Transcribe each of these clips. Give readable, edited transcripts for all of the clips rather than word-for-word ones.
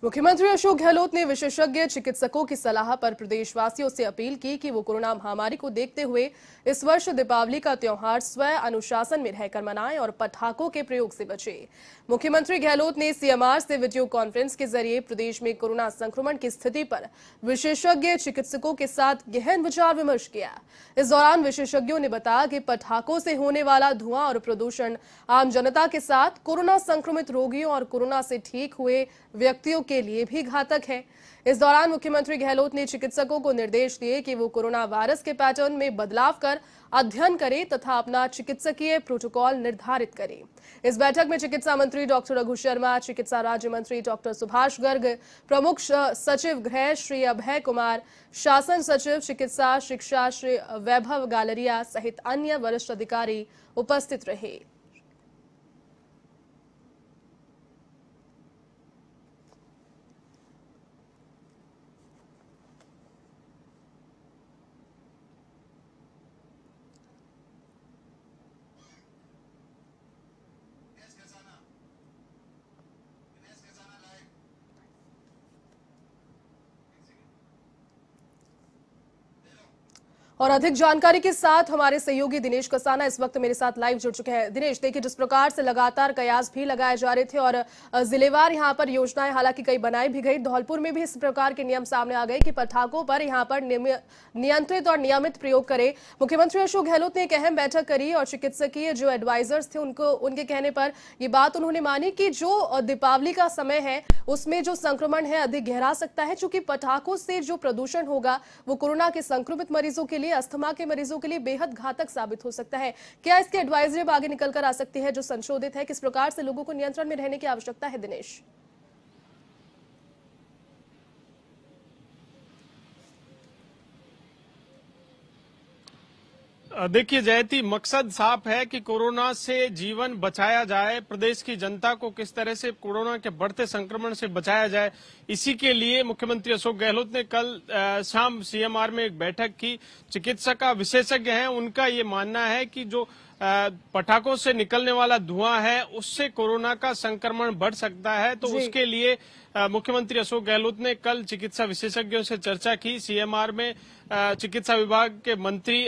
मुख्यमंत्री अशोक गहलोत ने विशेषज्ञ चिकित्सकों की सलाह पर प्रदेशवासियों से अपील की कि वो कोरोना महामारी को देखते हुए इस वर्ष दीपावली का त्योहार स्वयं अनुशासन में रहकर मनाएं और पटाखों के प्रयोग से बचें। मुख्यमंत्री गहलोत ने सीएमआर से वीडियो कॉन्फ्रेंस के जरिए प्रदेश में कोरोना संक्रमण की स्थिति पर विशेषज्ञ चिकित्सकों के साथ गहन विचार विमर्श किया। इस दौरान विशेषज्ञों ने बताया कि पटाखों से होने वाला धुआं और प्रदूषण आम जनता के साथ कोरोना संक्रमित रोगियों और कोरोना से ठीक हुए व्यक्तियों के लिए भी घातक है। इस दौरान मुख्यमंत्री गहलोत ने चिकित्सकों को निर्देश दिए कि वो कोरोना वायरस के पैटर्न में बदलाव कर अध्ययन करें तथा अपना चिकित्सकीय प्रोटोकॉल निर्धारित करें। इस बैठक में चिकित्सा मंत्री डॉक्टर रघु शर्मा, चिकित्सा राज्य मंत्री डॉक्टर सुभाष गर्ग, प्रमुख सचिव गृह श्री अभय कुमार, शासन सचिव चिकित्सा शिक्षा श्री वैभव गालरिया सहित अन्य वरिष्ठ अधिकारी उपस्थित रहे। और अधिक जानकारी के साथ हमारे सहयोगी दिनेश कसाना इस वक्त मेरे साथ लाइव जुड़ चुके हैं। दिनेश, देखिए जिस प्रकार से लगातार कयास भी लगाए जा रहे थे और जिलेवार यहां पर योजनाएं हालांकि कई बनाई भी गई, धौलपुर में भी इस प्रकार के नियम सामने आ गए कि पटाखों पर यहां पर नियंत्रित और नियमित प्रयोग करें। मुख्यमंत्री अशोक गहलोत ने एक अहम बैठक करी और चिकित्सकीय जो एडवाइजर्स थे उनके कहने पर ये बात उन्होंने मानी कि जो दीपावली का समय है उसमें जो संक्रमण है अधिक गहरा सकता है, चूंकि पटाखों से जो प्रदूषण होगा वो कोरोना के संक्रमित मरीजों के लिए, अस्थमा के मरीजों के लिए बेहद घातक साबित हो सकता है। क्या इसके एडवाइजरी अब आगे निकल कर आ सकती है जो संशोधित है? किस प्रकार से लोगों को नियंत्रण में रहने की आवश्यकता है? दिनेश, देखिए जयती, मकसद साफ है कि कोरोना से जीवन बचाया जाए, प्रदेश की जनता को किस तरह से कोरोना के बढ़ते संक्रमण से बचाया जाए। इसी के लिए मुख्यमंत्री अशोक गहलोत ने कल शाम सीएमआर में एक बैठक की। चिकित्सक विशेषज्ञ हैं, उनका ये मानना है कि जो पटाखों से निकलने वाला धुआं है उससे कोरोना का संक्रमण बढ़ सकता है। तो उसके लिए मुख्यमंत्री अशोक गहलोत ने कल चिकित्सा विशेषज्ञों से चर्चा की। सीएमआर में चिकित्सा विभाग के मंत्री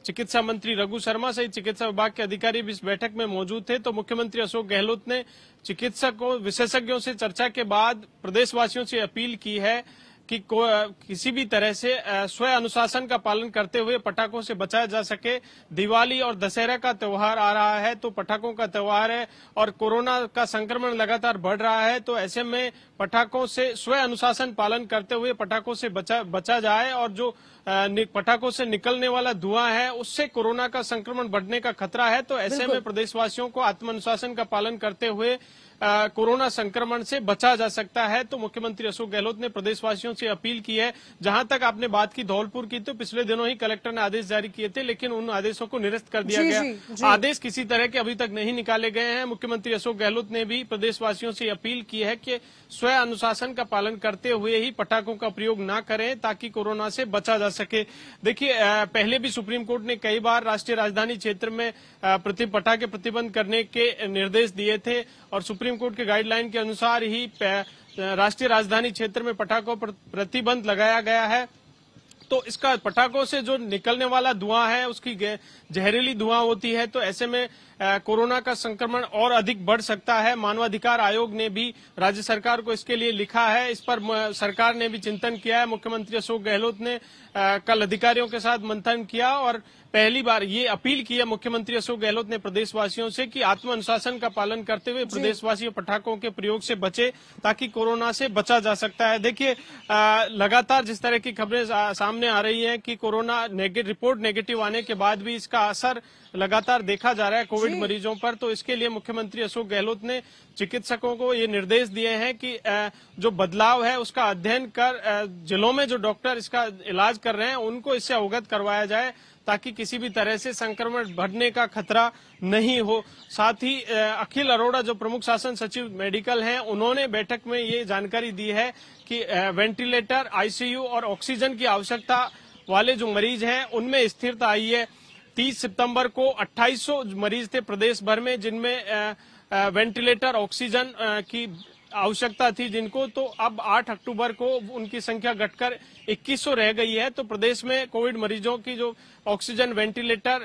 चिकित्सा मंत्री रघु शर्मा सहित चिकित्सा विभाग के अधिकारी भी इस बैठक में मौजूद थे। तो मुख्यमंत्री अशोक गहलोत ने चिकित्सकों विशेषज्ञों से चर्चा के बाद प्रदेशवासियों से अपील की है कि किसी भी तरह से स्वयं अनुशासन का पालन करते हुए पटाखों से बचाया जा सके। दिवाली और दशहरा का त्योहार आ रहा है, तो पटाखों का त्योहार है और कोरोना का संक्रमण लगातार बढ़ रहा है, तो ऐसे में पटाखों से स्वयं अनुशासन पालन करते हुए पटाखों से बचा जाए और जो पटाखों से निकलने वाला धुआं है उससे कोरोना का संक्रमण बढ़ने का खतरा है। तो ऐसे में प्रदेशवासियों को आत्मानुशासन का पालन करते हुए कोरोना संक्रमण से बचा जा सकता है। तो मुख्यमंत्री अशोक गहलोत ने प्रदेशवासियों से अपील की है। जहां तक आपने बात की धौलपुर की, तो पिछले दिनों ही कलेक्टर ने आदेश जारी किए थे, लेकिन उन आदेशों को निरस्त कर दिया गया। आदेश किसी तरह के अभी तक नहीं निकाले गए हैं। मुख्यमंत्री अशोक गहलोत ने भी प्रदेशवासियों से अपील की है कि स्वयं अनुशासन का पालन करते हुए ही पटाखों का प्रयोग न करें ताकि कोरोना से बचा जा सके। देखिए, पहले भी सुप्रीम कोर्ट ने कई बार राष्ट्रीय राजधानी क्षेत्र में पटाखे प्रतिबंध करने के निर्देश दिए थे और सुप्रीम कोर्ट के गाइडलाइन के अनुसार ही राष्ट्रीय राजधानी क्षेत्र में पटाखों पर प्रतिबंध लगाया गया है। तो इसका पटाखों से जो निकलने वाला धुआं है उसकी जहरीली धुआं होती है, तो ऐसे में कोरोना का संक्रमण और अधिक बढ़ सकता है। मानवाधिकार आयोग ने भी राज्य सरकार को इसके लिए लिखा है, इस पर सरकार ने भी चिंतन किया है। मुख्यमंत्री अशोक गहलोत ने कल अधिकारियों के साथ मंथन किया और पहली बार ये अपील की है मुख्यमंत्री अशोक गहलोत ने प्रदेशवासियों से कि आत्मानुशासन का पालन करते हुए प्रदेशवासी पटाखों के प्रयोग से बचे ताकि कोरोना से बचा जा सकता है। देखिए, लगातार जिस तरह की खबरें सामने आ रही हैं कि कोरोना रिपोर्ट नेगेटिव आने के बाद भी इसका असर लगातार देखा जा रहा है कोविड मरीजों पर। तो इसके लिए मुख्यमंत्री अशोक गहलोत ने चिकित्सकों को ये निर्देश दिए हैं कि जो बदलाव है उसका अध्ययन कर जिलों में जो डॉक्टर इसका इलाज कर रहे हैं उनको इससे अवगत करवाया जाए ताकि किसी भी तरह से संक्रमण बढ़ने का खतरा नहीं हो। साथ ही अखिल अरोड़ा जो प्रमुख शासन सचिव मेडिकल हैं, उन्होंने बैठक में ये जानकारी दी है कि वेंटिलेटर, आईसीयू और ऑक्सीजन की आवश्यकता वाले जो मरीज हैं उनमें स्थिरता आई है। 30 सितंबर को 2800 मरीज थे प्रदेश भर में जिनमें वेंटिलेटर, ऑक्सीजन की आवश्यकता थी जिनको, तो अब 8 अक्टूबर को उनकी संख्या घटकर 2100 रह गई है। तो प्रदेश में कोविड मरीजों की जो ऑक्सीजन वेंटिलेटर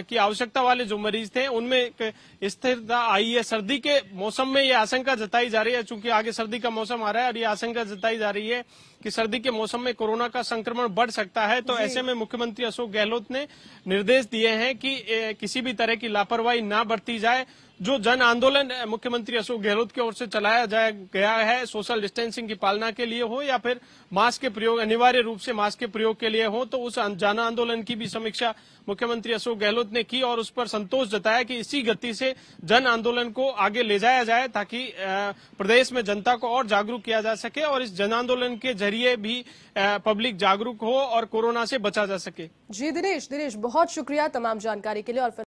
की आवश्यकता वाले जो मरीज थे उनमें एक स्थिरता आई है। सर्दी के मौसम में ये आशंका जताई जा रही है, चूंकि आगे सर्दी का मौसम आ रहा है, और ये आशंका जताई जा रही है कि सर्दी के मौसम में कोरोना का संक्रमण बढ़ सकता है। तो ऐसे में मुख्यमंत्री अशोक गहलोत ने निर्देश दिए हैं कि किसी भी तरह की लापरवाही ना बरती जाए। जो जन आंदोलन मुख्यमंत्री अशोक गहलोत की ओर से चलाया गया है, सोशल डिस्टेंसिंग की पालना के लिए हो या फिर मास्क के प्रयोग, अनिवार्य रूप से मास्क के प्रयोग के लिए हो, तो उस जन आंदोलन की भी समीक्षा मुख्यमंत्री अशोक गहलोत ने की और उस पर संतोष जताया कि इसी गति से जन आंदोलन को आगे ले जाया जाए ताकि प्रदेश में जनता को और जागरूक किया जा सके और इस जन आंदोलन के जरिए भी पब्लिक जागरूक हो और कोरोना से बचा जा सके। जी दिनेश, बहुत शुक्रिया तमाम जानकारी के लिए। और